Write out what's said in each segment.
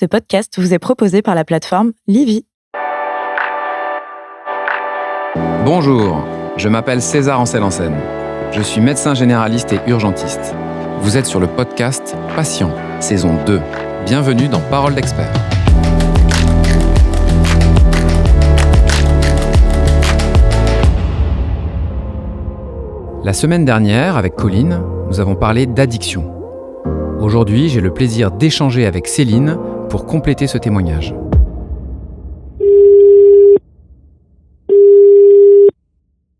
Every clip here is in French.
Ce podcast vous est proposé par la plateforme Livy. Bonjour, je m'appelle César Ancel-Enseigne. Je suis médecin généraliste et urgentiste. Vous êtes sur le podcast Patient, saison 2. Bienvenue dans Parole d'expert. La semaine dernière, avec Colline, nous avons parlé d'addiction. Aujourd'hui, j'ai le plaisir d'échanger avec Céline pour compléter ce témoignage.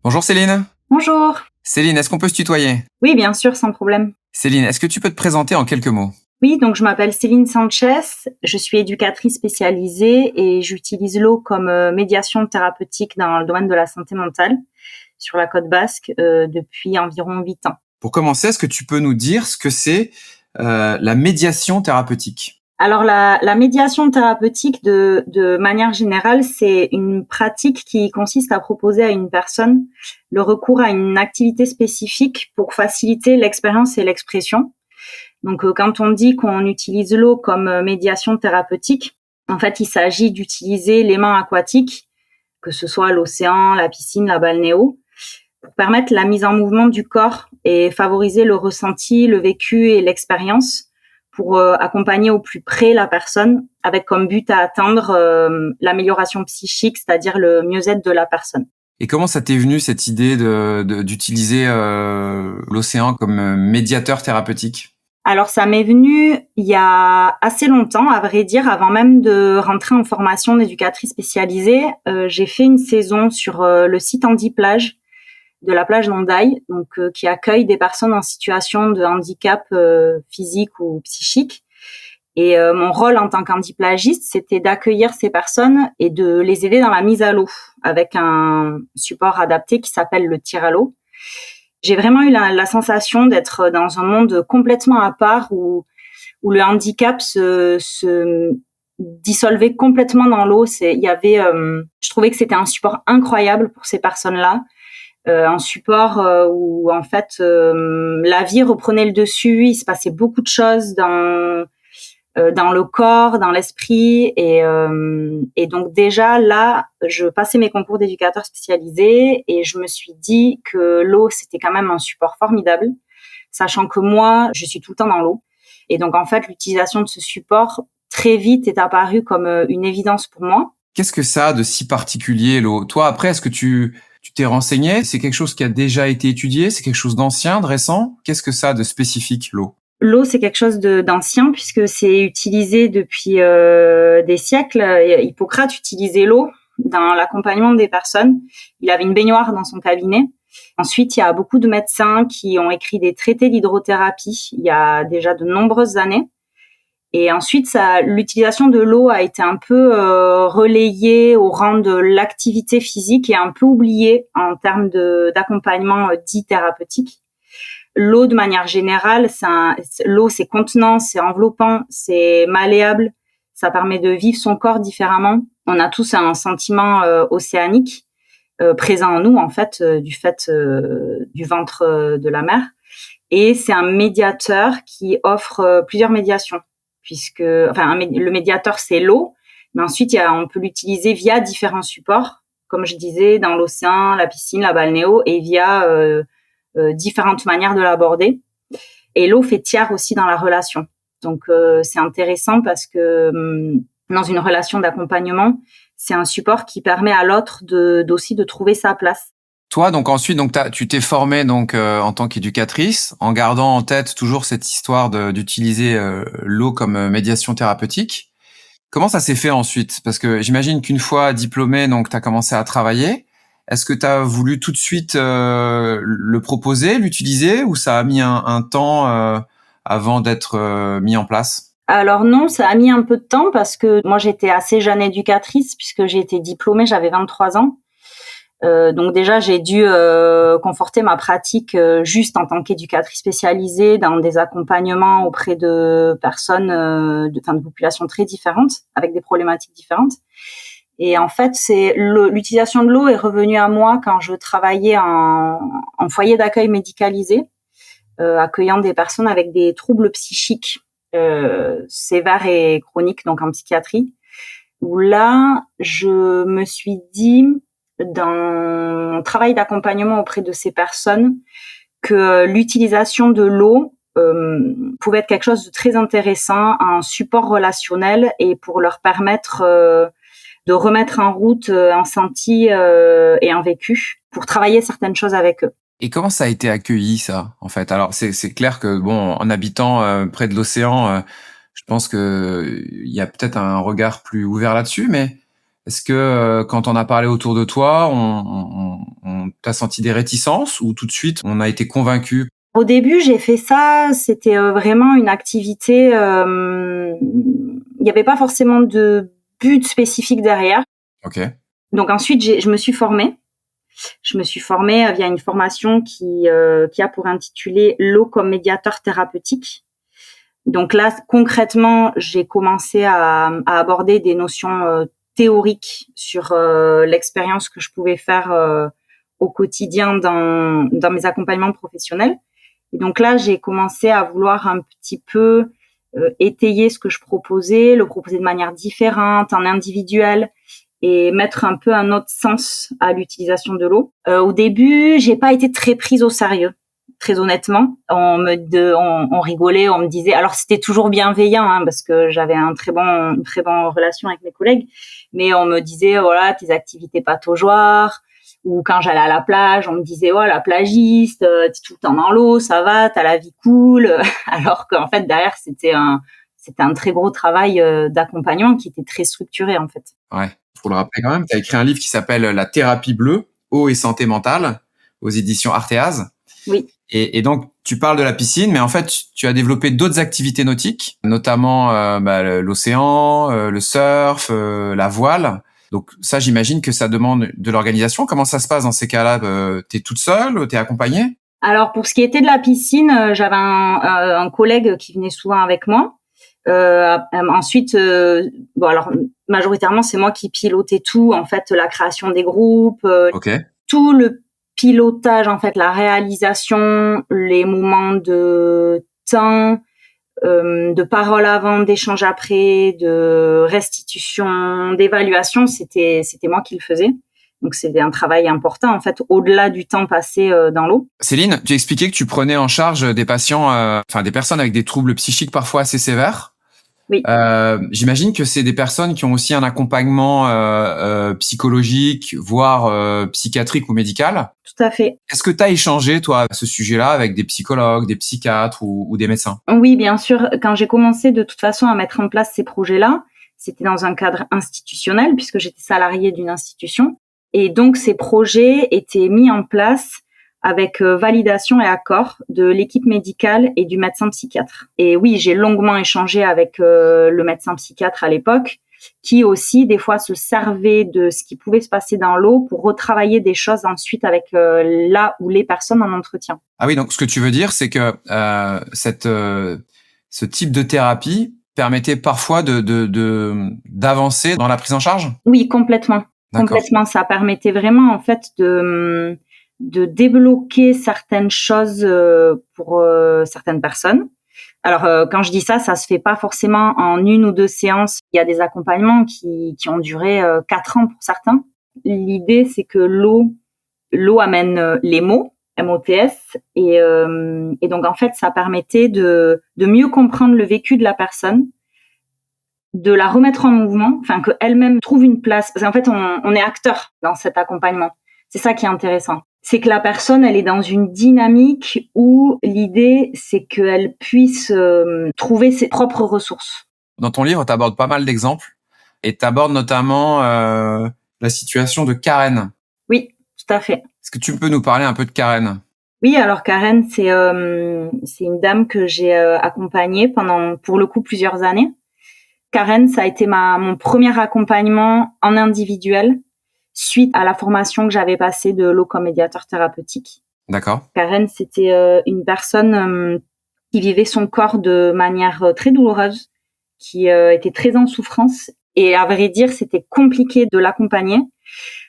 Bonjour Céline. Bonjour. Céline, est-ce qu'on peut se tutoyer ? Oui, bien sûr, sans problème. Céline, est-ce que tu peux te présenter en quelques mots ? Oui, donc je m'appelle Céline Sanchez, je suis éducatrice spécialisée et j'utilise l'eau comme médiation thérapeutique dans le domaine de la santé mentale sur la côte basque depuis environ 8 ans. Pour commencer, est-ce que tu peux nous dire ce que c'est la médiation thérapeutique ? Alors la médiation thérapeutique de manière générale, c'est une pratique qui consiste à proposer à une personne le recours à une activité spécifique pour faciliter l'expérience et l'expression. Donc quand on dit qu'on utilise l'eau comme médiation thérapeutique, en fait il s'agit d'utiliser l'aimant aquatique, que ce soit l'océan, la piscine, la balnéo, pour permettre la mise en mouvement du corps et favoriser le ressenti, le vécu et l'expérience, pour accompagner au plus près la personne avec comme but à atteindre l'amélioration psychique, c'est-à-dire le mieux-être de la personne. Et comment ça t'est venu cette idée d'utiliser l'océan comme médiateur thérapeutique ? Alors ça m'est venu il y a assez longtemps, à vrai dire, avant même de rentrer en formation d'éducatrice spécialisée. J'ai fait une saison sur le site Handiplage de la plage d'Hendaye, donc qui accueille des personnes en situation de handicap physique ou psychique. Et mon rôle en tant qu'handiplagiste, c'était d'accueillir ces personnes et de les aider dans la mise à l'eau avec un support adapté qui s'appelle le tir à l'eau. J'ai vraiment eu la sensation d'être dans un monde complètement à part où le handicap se dissolvait complètement dans l'eau. Je trouvais que c'était un support incroyable pour ces personnes-là. Un support où en fait la vie reprenait le dessus, il se passait beaucoup de choses dans le corps, dans l'esprit et donc déjà là, je passais mes concours d'éducateur spécialisé et je me suis dit que l'eau c'était quand même un support formidable, sachant que moi je suis tout le temps dans l'eau et donc en fait l'utilisation de ce support très vite est apparue comme une évidence pour moi. Qu'est-ce que ça a de si particulier l'eau ? Toi après, est-ce que tu t'es renseigné ? C'est quelque chose qui a déjà été étudié ? C'est quelque chose d'ancien, de récent ? Qu'est-ce que ça a de spécifique, l'eau ? L'eau, c'est quelque chose d'ancien puisque c'est utilisé depuis des siècles. Hippocrate utilisait l'eau dans l'accompagnement des personnes. Il avait une baignoire dans son cabinet. Ensuite, il y a beaucoup de médecins qui ont écrit des traités d'hydrothérapie il y a déjà de nombreuses années. Et ensuite, l'utilisation de l'eau a été un peu relayée au rang de l'activité physique et un peu oubliée en termes d'accompagnement dit thérapeutique. L'eau, de manière générale, l'eau, c'est contenant, c'est enveloppant, c'est malléable. Ça permet de vivre son corps différemment. On a tous un sentiment océanique présent en nous, en fait, du ventre de la mer. Et c'est un médiateur qui offre plusieurs médiations. Le médiateur, c'est l'eau, mais ensuite, on peut l'utiliser via différents supports, comme je disais, dans l'océan, la piscine, la balnéo, et via différentes manières de l'aborder. Et l'eau fait tiers aussi dans la relation. Donc, c'est intéressant parce que dans une relation d'accompagnement, c'est un support qui permet à l'autre aussi de trouver sa place. Toi, donc ensuite, tu t'es formée en tant qu'éducatrice, en gardant en tête toujours cette histoire d'utiliser l'eau comme médiation thérapeutique. Comment ça s'est fait ensuite ? Parce que j'imagine qu'une fois diplômée, donc tu as commencé à travailler. Est-ce que tu as voulu tout de suite le proposer, l'utiliser, ou ça a mis un temps avant d'être mis en place ? Alors non, ça a mis un peu de temps parce que moi j'étais assez jeune éducatrice puisque j'ai été diplômée, j'avais 23 ans. Donc déjà, j'ai dû conforter ma pratique juste en tant qu'éducatrice spécialisée dans des accompagnements auprès de personnes, de populations très différentes, avec des problématiques différentes. Et en fait, l'utilisation de l'eau est revenue à moi quand je travaillais en foyer d'accueil médicalisé, accueillant des personnes avec des troubles psychiques. sévères et chroniques, donc en psychiatrie, où là, je me suis dit, dans mon travail d'accompagnement auprès de ces personnes, que l'utilisation de l'eau pouvait être quelque chose de très intéressant, un support relationnel et pour leur permettre de remettre en route un senti et un vécu pour travailler certaines choses avec eux. Et comment ça a été accueilli, ça, en fait? Alors, c'est clair que, bon, en habitant près de l'océan, je pense que il y a peut-être un regard plus ouvert là-dessus, mais est-ce que quand on a parlé autour de toi, on t'a senti des réticences ou tout de suite on a été convaincu? Au début, j'ai fait ça, c'était vraiment une activité, il n'y avait pas forcément de but spécifique derrière. Ok. Donc ensuite, je me suis formée. Je me suis formée via une formation qui a pour intitulé l'eau comme médiateur thérapeutique. Donc là, concrètement, j'ai commencé à aborder des notions théoriques sur l'expérience que je pouvais faire au quotidien dans mes accompagnements professionnels. Et donc là, j'ai commencé à vouloir un petit peu étayer ce que je proposais, le proposer de manière différente, en individuel, et mettre un peu un autre sens à l'utilisation de l'eau. Au début, j'ai pas été très prise au sérieux, très honnêtement. On rigolait, on me disait, alors c'était toujours bienveillant, hein, parce que j'avais une très bonne relation avec mes collègues, mais on me disait, voilà, tes activités pataugeoires, ou quand j'allais à la plage, on me disait, oh, la plagiste, t'es tout le temps dans l'eau, ça va, t'as la vie cool, alors qu'en fait, derrière, c'était un très gros travail d'accompagnement qui était très structuré, en fait. Ouais. Faut le rappeler quand même, tu as écrit un livre qui s'appelle La thérapie bleue, eau et santé mentale, aux éditions Arthéaz. Oui. Et donc, tu parles de la piscine, mais en fait, tu as développé d'autres activités nautiques, notamment l'océan, le surf, la voile. Donc ça, j'imagine que ça demande de l'organisation. Comment ça se passe dans ces cas-là? T'es toute seule? T'es accompagnée? Alors, pour ce qui était de la piscine, j'avais un collègue qui venait souvent avec moi. Ensuite, alors majoritairement, c'est moi qui pilotais tout, en fait, la création des groupes, Okay. tout le pilotage, en fait, la réalisation, les moments de temps, de parole avant, d'échange après, de restitution, d'évaluation, c'était moi qui le faisais. Donc, c'était un travail important, en fait, au-delà du temps passé dans l'eau. Céline, tu expliquais que tu prenais en charge des patients, des personnes avec des troubles psychiques parfois assez sévères. Oui. J'imagine que c'est des personnes qui ont aussi un accompagnement psychologique, voire psychiatrique ou médical. Tout à fait. Est-ce que tu as échangé, toi, à ce sujet-là avec des psychologues, des psychiatres ou des médecins? Oui, bien sûr. Quand j'ai commencé de toute façon à mettre en place ces projets-là, c'était dans un cadre institutionnel puisque j'étais salariée d'une institution. Et donc, ces projets étaient mis en place avec validation et accord de l'équipe médicale et du médecin psychiatre. Et oui, j'ai longuement échangé avec le médecin psychiatre à l'époque, qui aussi, des fois, se servait de ce qui pouvait se passer dans l'eau pour retravailler des choses ensuite avec là où les personnes en entretien. Ah oui, donc ce que tu veux dire, c'est que ce type de thérapie permettait parfois d'avancer dans la prise en charge? Oui, complètement. D'accord. Complètement. Ça permettait vraiment, en fait, de débloquer certaines choses pour certaines personnes. Alors, quand je dis ça, ça se fait pas forcément en 1 ou 2 séances. Il y a des accompagnements qui ont duré 4 ans pour certains. L'idée, c'est que l'eau amène les mots, MOTS, et donc en fait, ça permettait de mieux comprendre le vécu de la personne, de la remettre en mouvement, enfin qu'elle-même trouve une place. Parce qu'en fait, on est acteur dans cet accompagnement. C'est ça qui est intéressant. C'est que la personne, elle est dans une dynamique où l'idée, c'est qu'elle puisse trouver ses propres ressources. Dans ton livre, tu abordes pas mal d'exemples et tu abordes notamment la situation de Karen. Oui, tout à fait. Est-ce que tu peux nous parler un peu de Karen? Oui, alors Karen, c'est une dame que j'ai accompagnée pendant, pour le coup, plusieurs années. Karen, ça a été mon premier accompagnement en individuel suite à la formation que j'avais passée de l'eau comme médiateur thérapeutique. D'accord. Karen, c'était une personne qui vivait son corps de manière très douloureuse, qui était très en souffrance. Et à vrai dire, c'était compliqué de l'accompagner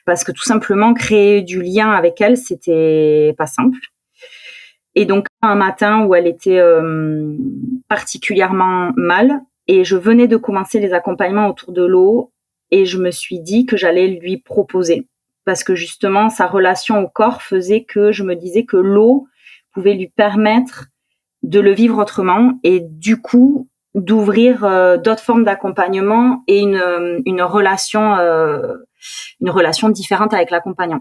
parce que tout simplement, créer du lien avec elle, c'était pas simple. Et donc, un matin où elle était particulièrement mal, et je venais de commencer les accompagnements autour de l'eau, et je me suis dit que j'allais lui proposer. Parce que justement, sa relation au corps faisait que je me disais que l'eau pouvait lui permettre de le vivre autrement, et du coup, d'ouvrir d'autres formes d'accompagnement et une relation différente avec l'accompagnant.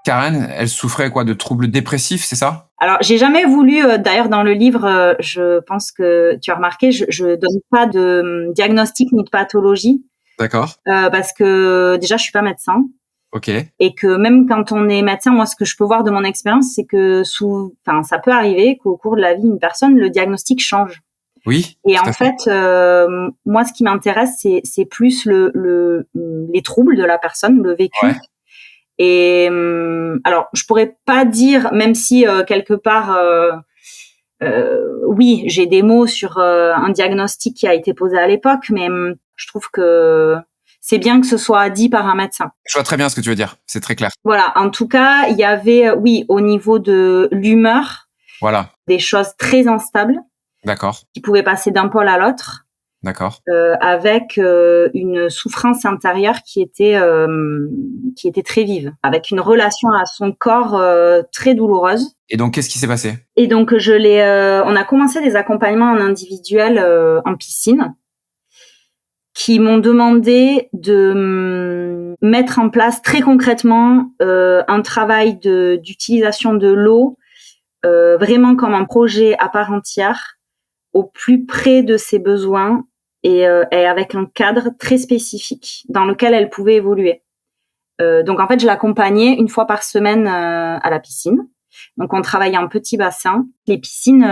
Karen, elle souffrait quoi, de troubles dépressifs, c'est ça? Alors, j'ai jamais voulu, d'ailleurs dans le livre, je pense que tu as remarqué, je donne pas de diagnostic ni de pathologie. D'accord. Parce que déjà, je suis pas médecin. Ok. Et que même quand on est médecin, moi, ce que je peux voir de mon expérience, c'est que ça peut arriver qu'au cours de la vie d'une personne, le diagnostic change. Oui. Et en fait, moi, ce qui m'intéresse, c'est plus les troubles de la personne, le vécu. Ouais. Et alors, je pourrais pas dire, même si quelque part, oui, j'ai des mots sur un diagnostic qui a été posé à l'époque, mais je trouve que c'est bien que ce soit dit par un médecin. Je vois très bien ce que tu veux dire. C'est très clair. Voilà. En tout cas, il y avait, oui, au niveau de l'humeur, Voilà. des choses très instables. D'accord. Qui pouvaient passer d'un pôle à l'autre. D'accord. Avec une souffrance intérieure qui était très vive, avec une relation à son corps très douloureuse. Et donc, qu'est-ce qui s'est passé? Et donc, on a commencé des accompagnements en individuel en piscine, qui m'ont demandé de mettre en place très concrètement un travail d'utilisation de l'eau, vraiment comme un projet à part entière, au plus près de ses besoins et avec un cadre très spécifique dans lequel elle pouvait évoluer. Donc en fait, je l'accompagnais une fois par semaine à la piscine. Donc on travaillait en petit bassin. Les piscines,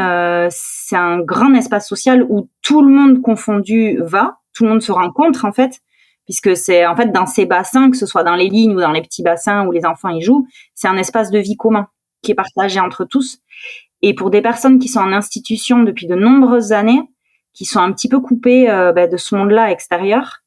c'est un grand espace social où tout le monde confondu va, tout le monde se rencontre en fait, puisque c'est en fait dans ces bassins, que ce soit dans les lignes ou dans les petits bassins où les enfants y jouent, c'est un espace de vie commun qui est partagé entre tous. Et pour des personnes qui sont en institution depuis de nombreuses années, qui sont un petit peu coupées de ce monde-là extérieur,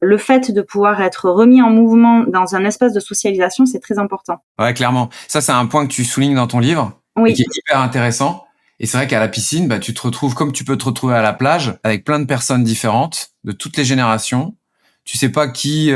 le fait de pouvoir être remis en mouvement dans un espace de socialisation, c'est très important. Ouais, clairement. Ça, c'est un point que tu soulignes dans ton livre, oui. Et qui est hyper intéressant. Et c'est vrai qu'à la piscine, tu te retrouves comme tu peux te retrouver à la plage, avec plein de personnes différentes, de toutes les générations. Tu sais pas tu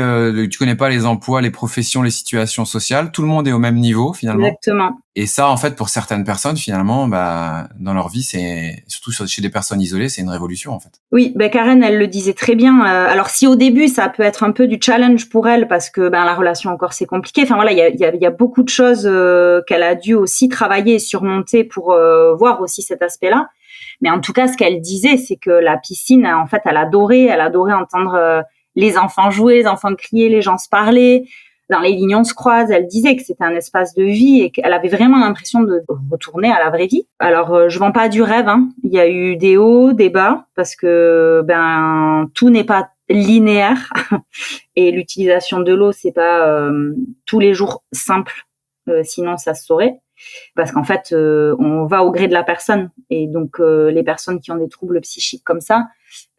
connais pas les emplois, les professions, les situations sociales. Tout le monde est au même niveau, finalement. Exactement. Et ça, en fait, pour certaines personnes, finalement, dans leur vie, c'est, surtout chez des personnes isolées, c'est une révolution, en fait. Oui, Karen, elle le disait très bien. Alors, si au début, ça peut être un peu du challenge pour elle, parce que, la relation encore, c'est compliqué. Enfin, voilà, il y a beaucoup de choses qu'elle a dû aussi travailler et surmonter pour voir aussi cet aspect-là. Mais en tout cas, ce qu'elle disait, c'est que la piscine, en fait, elle adorait entendre les enfants jouer, les enfants crier, les gens se parler. Dans les lignes, on se croise. Elle disait que c'était un espace de vie et qu'elle avait vraiment l'impression de retourner à la vraie vie. Alors, je vends pas du rêve, hein. Il y a eu des hauts, des bas, parce que tout n'est pas linéaire et l'utilisation de l'eau, c'est pas tous les jours simple. Sinon, ça se saurait. Parce qu'en fait, on va au gré de la personne. Et donc, les personnes qui ont des troubles psychiques comme ça,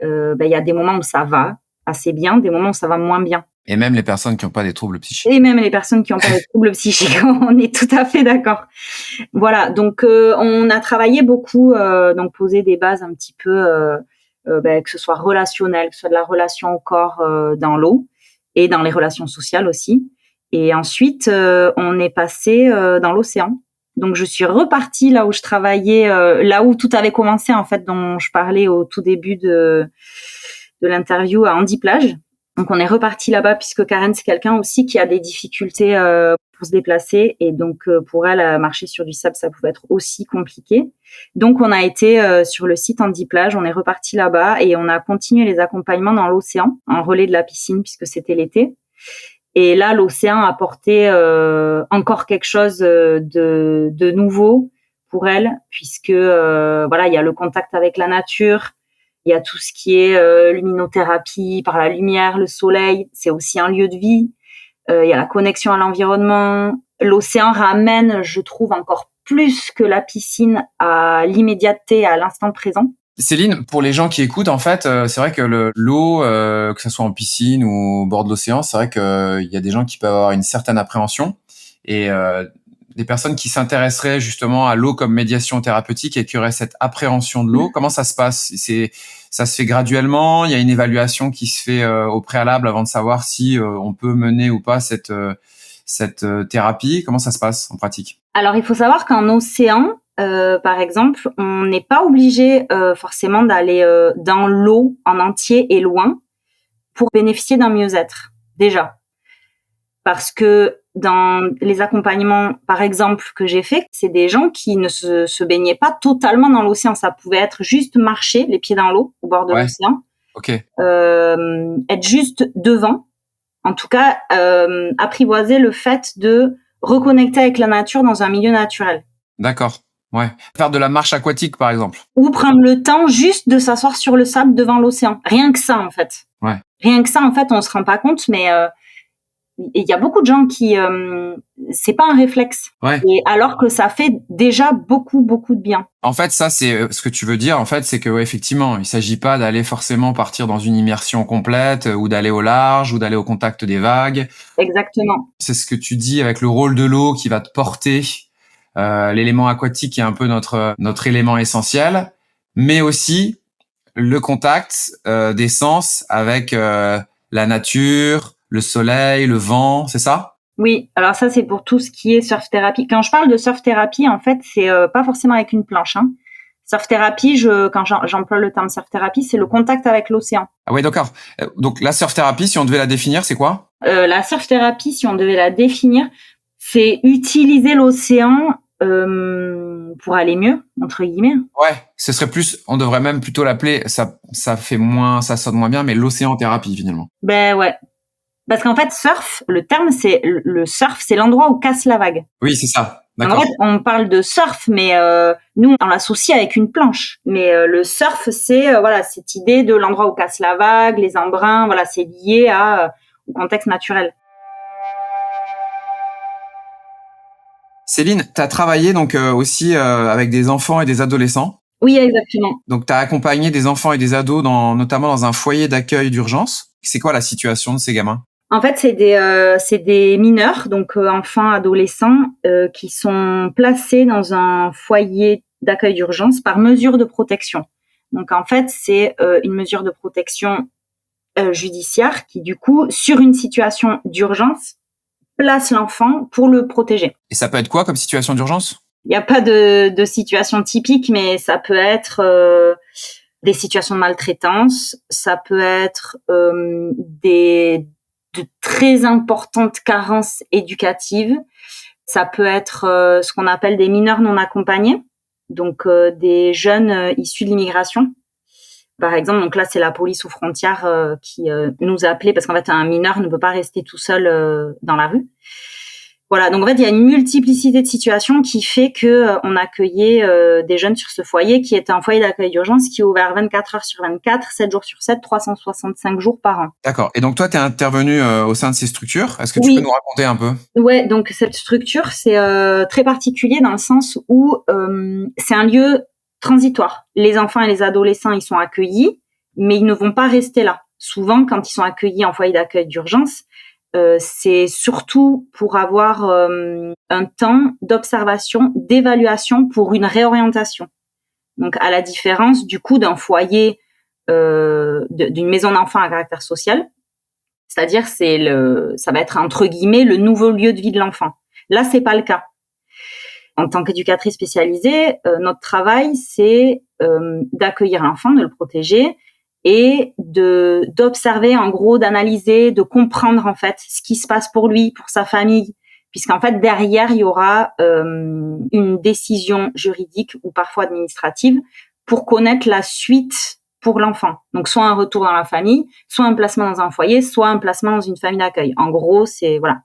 il y a des moments où ça va assez bien, des moments où ça va moins bien. Et même les personnes qui n'ont pas des troubles psychiques. Et même les personnes qui n'ont pas des troubles psychiques, on est tout à fait d'accord. Voilà, donc on a travaillé beaucoup, donc poser des bases un petit peu, que ce soit relationnel, que ce soit de la relation au corps dans l'eau et dans les relations sociales aussi. Et ensuite, on est passé dans l'océan. Donc je suis repartie là où je travaillais, là où tout avait commencé en fait, dont je parlais au tout début de l'interview à Handiplage. Donc on est reparti là-bas puisque Karen c'est quelqu'un aussi qui a des difficultés pour se déplacer et donc pour elle marcher sur du sable ça pouvait être aussi compliqué. Donc on a été sur le site Handiplage, on est reparti là-bas et on a continué les accompagnements dans l'océan en relais de la piscine puisque c'était l'été. Et là l'océan a apporté encore quelque chose de nouveau pour elle puisque il y a le contact avec la nature. Il y a tout ce qui est luminothérapie par la lumière, le soleil. C'est aussi un lieu de vie. Il y a la connexion à l'environnement. L'océan ramène, je trouve, encore plus que la piscine à l'immédiateté, à l'instant présent. Céline, pour les gens qui écoutent, en fait, c'est vrai que l'eau, que ce soit en piscine ou au bord de l'océan, c'est vrai qu'il y a des gens qui peuvent avoir une certaine appréhension. Et des personnes qui s'intéresseraient justement à l'eau comme médiation thérapeutique et qui auraient cette appréhension de l'eau. Comment ça se passe? Ça se fait graduellement? Il y a une évaluation qui se fait au préalable avant de savoir si on peut mener ou pas cette thérapie? Comment ça se passe en pratique? Alors, il faut savoir qu'en océan, par exemple, on n'est pas obligé forcément d'aller dans l'eau en entier et loin pour bénéficier d'un mieux-être, déjà. Parce que dans les accompagnements, par exemple, que j'ai fait, c'est des gens qui ne se baignaient pas totalement dans l'océan. Ça pouvait être juste marcher les pieds dans l'eau au bord de l'océan, être juste devant. En tout cas, apprivoiser le fait de reconnecter avec la nature dans un milieu naturel. D'accord. Ouais. Faire de la marche aquatique, par exemple. Ou prendre le temps juste de s'asseoir sur le sable devant l'océan. Rien que ça, en fait. Ouais. Rien que ça, en fait, on se rend pas compte, mais il y a beaucoup de gens qui c'est pas un réflexe. Ouais. Et alors que ça fait déjà beaucoup de bien. En fait, ça c'est ce que tu veux dire. En fait, c'est que effectivement, il s'agit pas d'aller forcément partir dans une immersion complète ou d'aller au large ou d'aller au contact des vagues. Exactement. C'est ce que tu dis avec le rôle de l'eau qui va te porter. L'élément aquatique qui est un peu notre élément essentiel, mais aussi le contact des sens avec la nature, le soleil, le vent, c'est ça? Oui, alors ça c'est pour tout ce qui est surf thérapie. Quand je parle de surf thérapie, en fait, c'est pas forcément avec une planche. Hein. Surf thérapie, quand j'emploie le terme surf thérapie, c'est le contact avec l'océan. Ah oui, d'accord. Donc la surf thérapie, si on devait la définir, c'est quoi? La surf thérapie, si on devait la définir, c'est utiliser l'océan pour aller mieux, entre guillemets. Ouais, ce serait plus, on devrait même plutôt l'appeler, ça sonne moins bien, mais l'océan thérapie finalement. Ben ouais. Parce qu'en fait, surf, le terme, c'est le surf, c'est l'endroit où casse la vague. Oui, c'est ça. D'accord. En fait, on parle de surf, mais nous, on l'associe avec une planche. Mais le surf, c'est cette idée de l'endroit où casse la vague, les embruns, voilà, c'est lié au contexte naturel. Céline, tu as travaillé donc aussi avec des enfants et des adolescents. Oui, exactement. Donc, tu as accompagné des enfants et des ados notamment dans un foyer d'accueil d'urgence. C'est quoi la situation de ces gamins? En fait, c'est des mineurs, donc enfants, adolescents, qui sont placés dans un foyer d'accueil d'urgence par mesure de protection. Donc, en fait, c'est une mesure de protection judiciaire qui, du coup, sur une situation d'urgence, place l'enfant pour le protéger. Et ça peut être quoi comme situation d'urgence? Il n'y a pas de situation typique, mais ça peut être des situations de maltraitance, ça peut être de très importantes carences éducatives, ça peut être ce qu'on appelle des mineurs non accompagnés, donc des jeunes issus de l'immigration. Par exemple, donc là, c'est la police aux frontières qui nous a appelés parce qu'en fait, un mineur ne peut pas rester tout seul dans la rue. Voilà, donc en fait, il y a une multiplicité de situations qui fait que on accueillait des jeunes sur ce foyer qui était un foyer d'accueil d'urgence qui est ouvert 24 heures sur 24, 7 jours sur 7, 365 jours par an. D'accord. Et donc toi, tu es intervenu au sein de ces structures. Est-ce que tu peux nous raconter un peu? Ouais, donc cette structure, c'est très particulier dans le sens où c'est un lieu transitoire. Les enfants et les adolescents, ils sont accueillis, mais ils ne vont pas rester là. Souvent, quand ils sont accueillis en foyer d'accueil d'urgence, c'est surtout pour avoir un temps d'observation, d'évaluation pour une réorientation. Donc, à la différence du coup d'un foyer, d'une maison d'enfants à caractère social, c'est-à-dire ça va être entre guillemets le nouveau lieu de vie de l'enfant. Là, c'est pas le cas. En tant qu'éducatrice spécialisée, notre travail, c'est d'accueillir l'enfant, de le protéger et d'observer, en gros, d'analyser, de comprendre en fait ce qui se passe pour lui, pour sa famille, puisqu'en fait derrière il y aura une décision juridique ou parfois administrative pour connaître la suite pour l'enfant. Donc soit un retour dans la famille, soit un placement dans un foyer, soit un placement dans une famille d'accueil. En gros, c'est voilà,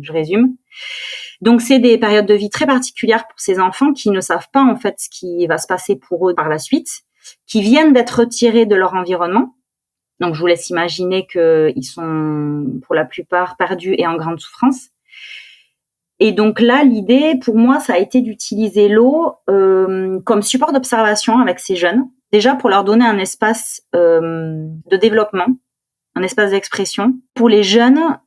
je résume. Donc, c'est des périodes de vie très particulières pour ces enfants qui ne savent pas, en fait, ce qui va se passer pour eux par la suite, qui viennent d'être retirés de leur environnement. Donc, je vous laisse imaginer qu'ils sont, pour la plupart, perdus et en grande souffrance. Et donc là, l'idée, pour moi, ça a été d'utiliser l'eau comme support d'observation avec ces jeunes. Déjà, pour leur donner un espace de développement, un espace d'expression. Pour les jeunes,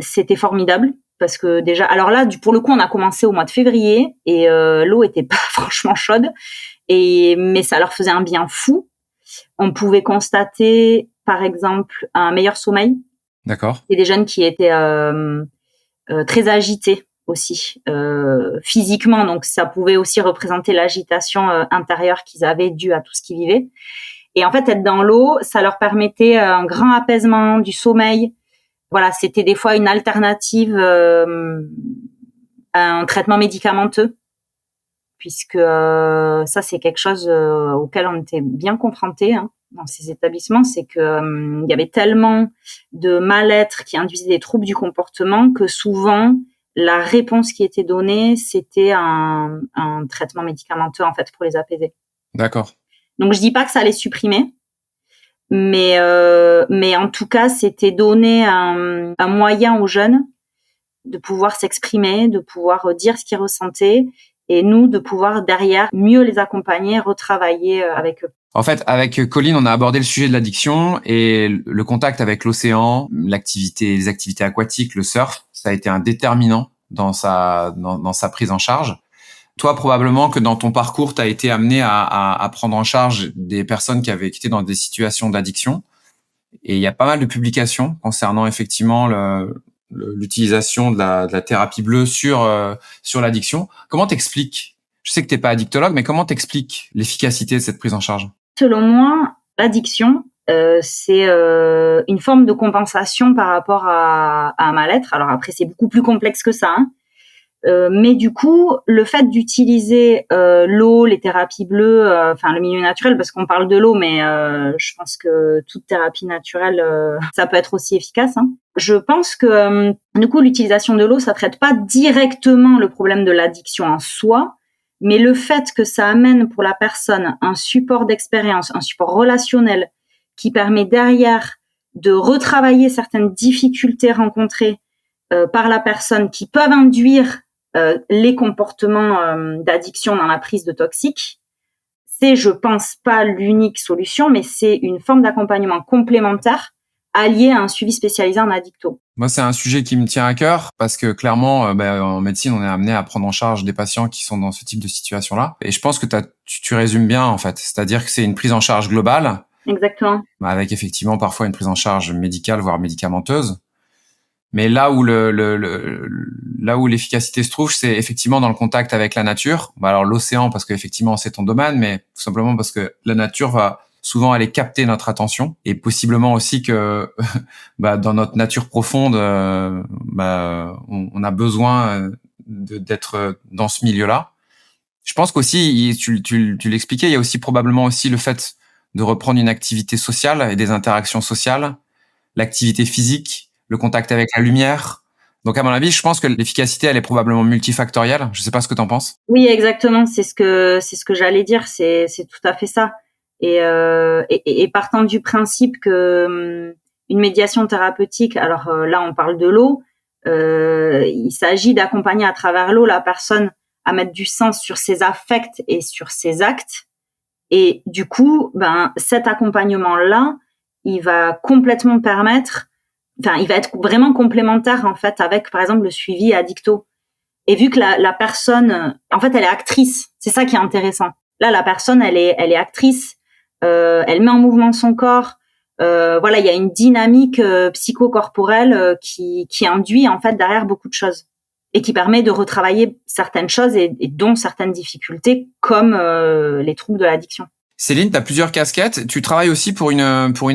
c'était formidable. parce que déjà, alors là, pour le coup, on a commencé au mois de février et l'eau était pas franchement chaude, mais ça leur faisait un bien fou. On pouvait constater, par exemple, un meilleur sommeil. D'accord. Et des jeunes qui étaient très agités aussi physiquement, donc ça pouvait aussi représenter l'agitation intérieure qu'ils avaient due à tout ce qu'ils vivaient. Et en fait, être dans l'eau, ça leur permettait un grand apaisement du sommeil. Voilà, c'était des fois une alternative à un traitement médicamenteux, puisque ça, c'est quelque chose auquel on était bien confrontés dans ces établissements, c'est que il y avait tellement de mal-être qui induisait des troubles du comportement que souvent, la réponse qui était donnée, c'était un traitement médicamenteux, en fait, pour les apaiser. D'accord. Donc, je dis pas que ça allait supprimer, mais en tout cas, c'était donner un moyen aux jeunes de pouvoir s'exprimer, de pouvoir dire ce qu'ils ressentaient, et nous, de pouvoir derrière mieux les accompagner, retravailler avec eux. En fait, avec Colline, on a abordé le sujet de l'addiction et le contact avec l'océan, les activités aquatiques, le surf, ça a été un déterminant dans sa prise en charge. Toi, probablement que dans ton parcours, tu as été amené à prendre en charge des personnes qui étaient dans des situations d'addiction. Et il y a pas mal de publications concernant effectivement l'utilisation de la thérapie bleue sur l'addiction. Comment t'expliques? Je sais que t'es pas addictologue, mais comment t'expliques l'efficacité de cette prise en charge? Selon moi, l'addiction, c'est une forme de compensation par rapport à un mal-être. Alors après, c'est beaucoup plus complexe que ça, mais du coup, le fait d'utiliser l'eau, les thérapies bleues, le milieu naturel, parce qu'on parle de l'eau, mais je pense que toute thérapie naturelle, ça peut être aussi efficace. Je pense que du coup, l'utilisation de l'eau, ça traite pas directement le problème de l'addiction en soi, mais le fait que ça amène pour la personne un support d'expérience, un support relationnel qui permet derrière de retravailler certaines difficultés rencontrées par la personne qui peuvent induire les comportements d'addiction dans la prise de toxiques, c'est, je pense, pas l'unique solution, mais c'est une forme d'accompagnement complémentaire alliée à un suivi spécialisé en addicto. Moi, c'est un sujet qui me tient à cœur parce que clairement, en médecine, on est amené à prendre en charge des patients qui sont dans ce type de situation-là. Et je pense que tu résumes bien, en fait. C'est-à-dire que c'est une prise en charge globale. Exactement. Avec effectivement parfois une prise en charge médicale, voire médicamenteuse. Mais là où là où l'efficacité se trouve, c'est effectivement dans le contact avec la nature. Alors l'océan, parce qu'effectivement c'est ton domaine, mais tout simplement parce que la nature va souvent aller capter notre attention, et possiblement aussi que dans notre nature profonde, on a besoin d'être dans ce milieu-là. Je pense qu'aussi, tu l'expliquais, il y a aussi probablement aussi le fait de reprendre une activité sociale et des interactions sociales, l'activité physique, le contact avec la lumière. Donc, à mon avis, je pense que l'efficacité, elle est probablement multifactorielle. Je sais pas ce que t'en penses. Oui, exactement. C'est ce que j'allais dire. C'est tout à fait ça. Et partant du principe que une médiation thérapeutique, alors là, on parle de l'eau, il s'agit d'accompagner à travers l'eau la personne à mettre du sens sur ses affects et sur ses actes. Et du coup, cet accompagnement-là, il va complètement il va être vraiment complémentaire, en fait, avec, par exemple, le suivi addicto. Et vu que la personne, en fait, elle est actrice, c'est ça qui est intéressant. Là, la personne, elle est actrice, elle met en mouvement son corps. Il y a une dynamique psychocorporelle qui induit, en fait, derrière beaucoup de choses, et qui permet de retravailler certaines choses et dont certaines difficultés, comme les troubles de l'addiction. Céline, tu as plusieurs casquettes. Tu travailles aussi pour une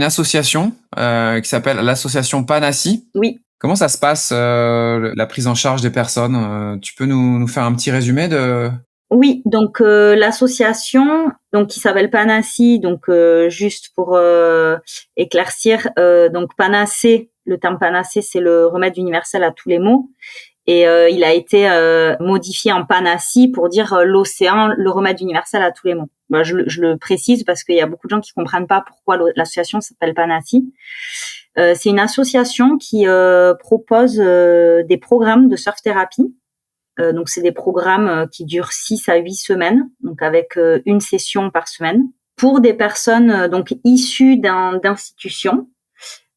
association qui s'appelle l'association Panassi. Oui. Comment ça se passe, la prise en charge des personnes? Tu peux nous faire un petit résumé de... Oui, donc l'association, donc qui s'appelle Panassi, donc juste pour éclaircir, donc panacée, le terme panacée, c'est le remède universel à tous les maux. Et il a été modifié en Panassi pour dire l'océan, le remède universel à tous les maux. Je le précise parce qu'il y a beaucoup de gens qui comprennent pas pourquoi l'association s'appelle Panassi. C'est une association qui propose des programmes de surf thérapie. Donc c'est des programmes qui durent 6 à 8 semaines, donc avec une session par semaine, pour des personnes donc issues d'institutions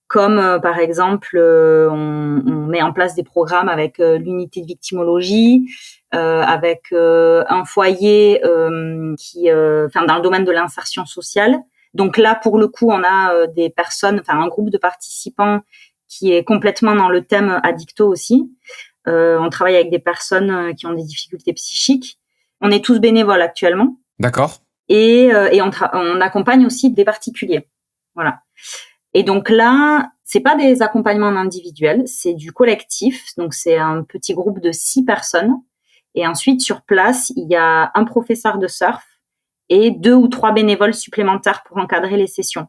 comme par exemple, on met en place des programmes avec l'unité de victimologie, avec un foyer qui, dans le domaine de l'insertion sociale. Donc là, pour le coup, on a des personnes, un groupe de participants qui est complètement dans le thème addicto aussi. On travaille avec des personnes qui ont des difficultés psychiques. On est tous bénévoles actuellement. D'accord. Et on accompagne aussi des particuliers. Voilà. Et donc là, c'est pas des accompagnements individuels, c'est du collectif. Donc c'est un petit groupe de 6 personnes. Et ensuite, sur place, il y a un professeur de surf et 2 ou 3 bénévoles supplémentaires pour encadrer les sessions.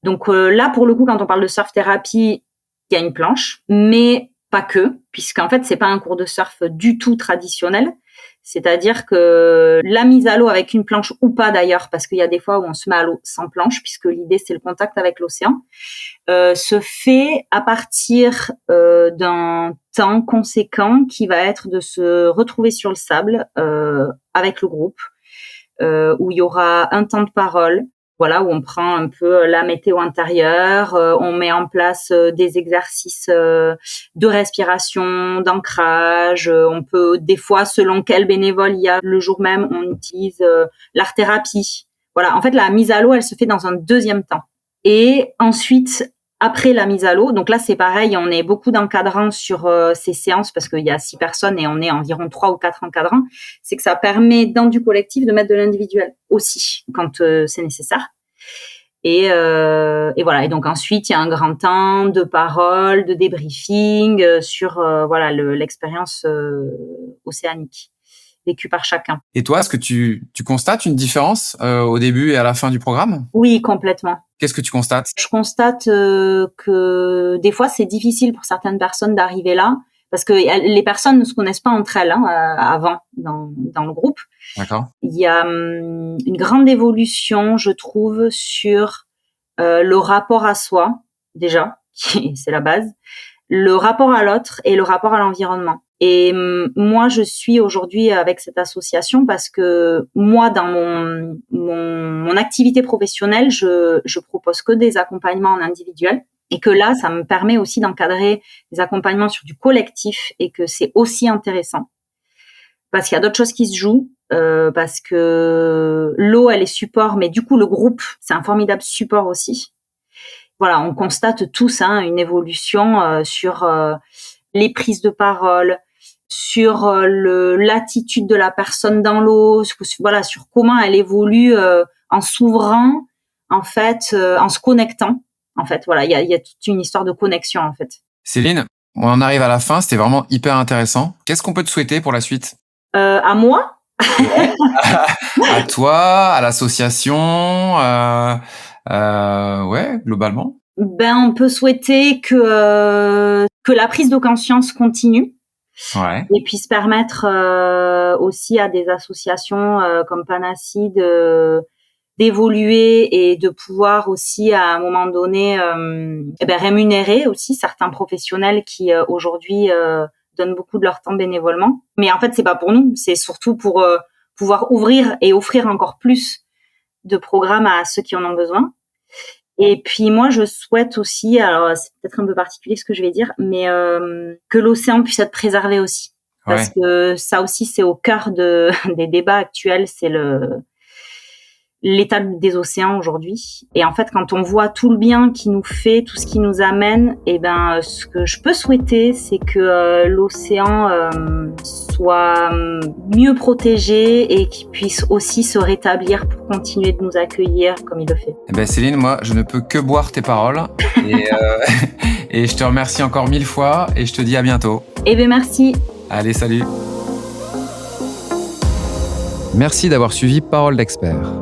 Donc là, pour le coup, quand on parle de surf thérapie, il y a une planche, mais pas que, puisqu'en fait, c'est pas un cours de surf du tout traditionnel. C'est-à-dire que la mise à l'eau avec une planche ou pas d'ailleurs, parce qu'il y a des fois où on se met à l'eau sans planche, puisque l'idée c'est le contact avec l'océan, se fait à partir d'un temps conséquent qui va être de se retrouver sur le sable avec le groupe, où il y aura un temps de parole. Voilà, où on prend un peu la météo intérieure, on met en place des exercices de respiration, d'ancrage. On peut, des fois, selon quel bénévole il y a le jour même, on utilise l'art-thérapie. Voilà, en fait, la mise à l'eau, elle se fait dans un deuxième temps. Et ensuite, après la mise à l'eau, donc là, c'est pareil, on est beaucoup d'encadrants sur ces séances parce qu'il y a 6 personnes et on est environ 3 ou 4 encadrants. C'est que ça permet, dans du collectif, de mettre de l'individuel aussi, quand c'est nécessaire. Et voilà. Et donc ensuite, il y a un grand temps de parole, de débriefing sur l'expérience océanique vécue par chacun. Et toi, est-ce que tu constates une différence au début et à la fin du programme ? Oui, complètement. Qu'est-ce que tu constates ? Je constate que des fois, c'est difficile pour certaines personnes d'arriver là parce que les personnes ne se connaissent pas entre elles avant dans le groupe. D'accord. Il y a une grande évolution, je trouve, sur le rapport à soi, déjà, c'est la base, le rapport à l'autre et le rapport à l'environnement. Et moi, je suis aujourd'hui avec cette association parce que moi, dans mon activité professionnelle, je propose que des accompagnements en individuel et que là, ça me permet aussi d'encadrer des accompagnements sur du collectif et que c'est aussi intéressant parce qu'il y a d'autres choses qui se jouent, parce que l'eau, elle est support, mais du coup, le groupe, c'est un formidable support aussi. Voilà, on constate tous une évolution sur les prises de parole, sur l'attitude de la personne dans l'eau, voilà, sur comment elle évolue en s'ouvrant, en fait, en se connectant. En fait, voilà, il y a toute une histoire de connexion, en fait. Céline, on en arrive à la fin, c'était vraiment hyper intéressant. Qu'est-ce qu'on peut te souhaiter pour la suite ? À moi ? À toi, à l'association, ouais, globalement. On peut souhaiter que la prise de conscience continue. Ouais. Et puisse permettre aussi à des associations comme Panacide d'évoluer et de pouvoir aussi à un moment donné rémunérer aussi certains professionnels qui aujourd'hui donnent beaucoup de leur temps bénévolement. Mais en fait, c'est pas pour nous, c'est surtout pour pouvoir ouvrir et offrir encore plus de programmes à ceux qui en ont besoin. Et puis moi, je souhaite aussi, alors c'est peut-être un peu particulier ce que je vais dire, mais que l'océan puisse être préservé aussi. Parce que ça aussi, c'est au cœur des débats actuels, c'est l'état des océans aujourd'hui. Et en fait, quand on voit tout le bien qui nous fait, tout ce qui nous amène, ce que je peux souhaiter, c'est que l'océan soit mieux protégé et qu'il puisse aussi se rétablir pour continuer de nous accueillir comme il le fait. Céline, moi, je ne peux que boire tes paroles et je te remercie encore 1000 fois et je te dis à bientôt. Merci. Allez, salut. Merci d'avoir suivi Parole d'expert.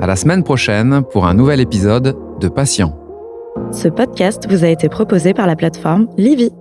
À la semaine prochaine pour un nouvel épisode de Patient. Ce podcast vous a été proposé par la plateforme Livy.